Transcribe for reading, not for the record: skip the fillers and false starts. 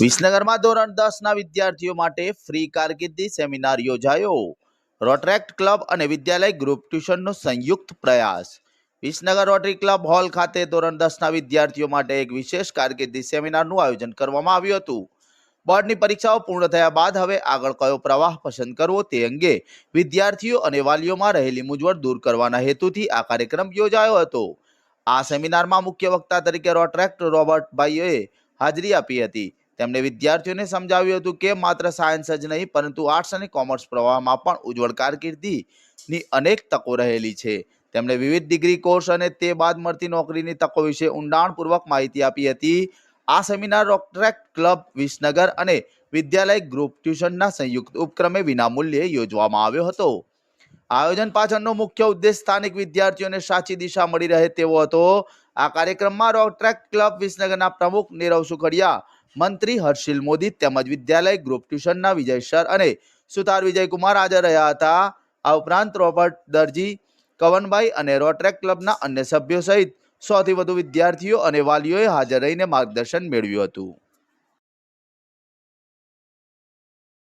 વિસનગરમાં ધોરણ 10ના વિદ્યાર્થીઓ માટે ફ્રી કારકિર્દી સેમિનાર યોજાયો. રોટરેક્ટ ક્લબ અને વિદ્યાલય ગ્રુપ ટ્યુશનનો સંયુક્ત પ્રયાસ. વિસનગર રોટરી ક્લબ હોલ ખાતે ધોરણ 10ના વિદ્યાર્થીઓ માટે એક વિશેષ કારકિર્દી સેમિનારનું આયોજન કરવામાં આવ્યું હતું. બોર્ડની પરીક્ષાઓ પૂર્ણ થયા બાદ હવે આગળ કયો પ્રવાહ પસંદ કરવો તે અંગે વિદ્યાર્થીઓ અને વાલીઓમાં રહેલી મૂંઝવણ દૂર કરવાના હેતુથી આ કાર્યક્રમ યોજાયો હતો. આ સેમિનારમાં મુખ્ય વક્તા તરીકે રોટરેક્ટ રોબર્ટભાઈએ હાજરી આપી હતી. તેમણે વિદ્યાર્થીઓને સમજાવ્યું હતું કે માત્ર સાયન્સ જ નહીં પરંતુ આર્ટ્સ અને કોમર્સ પ્રવાહમાં પણ ઉજ્જવળ કારકિર્દીની અનેક તકો રહેલી છે. તેમણે વિવિધ ડિગ્રી કોર્સ અને તે બાદ મળતી નોકરીની તકો વિશે ઊંડાણપૂર્વક માહિતી આપી હતી. આ સેમિનાર રોટરેક્ટ ક્લબ વિસનગર અને વિદ્યાલય ગ્રુપ ટ્યુશનના સંયુક્ત ઉપક્રમે વિનામૂલ્યે યોજવામાં આવ્યો હતો. આયોજન પાછળનો મુખ્ય ઉદ્દેશ સ્થાનિક વિદ્યાર્થીઓને સાચી દિશા મળી રહે તેવો હતો. આ કાર્યક્રમમાં રોટરેક્ટ ક્લબ વિસનગરના પ્રમુખ નીરવ સુખડિયા, મંત્રી હર્ષિલ મોદી તેમજ વિદ્યાલય ગ્રુપ ટ્યુશનના વિજય સર અને સુતાર વિજયકુમાર હાજર રહ્યા હતા. આ ઉપરાંત રોબર્ટ દરજી, કવનભાઈ અને રોટરેક્ટ ક્લબના અન્ય સભ્યો સહિત 100થી વધુ વિદ્યાર્થીઓ અને વાલીઓએ હાજર રહીને માર્ગદર્શન મેળવ્યું હતું.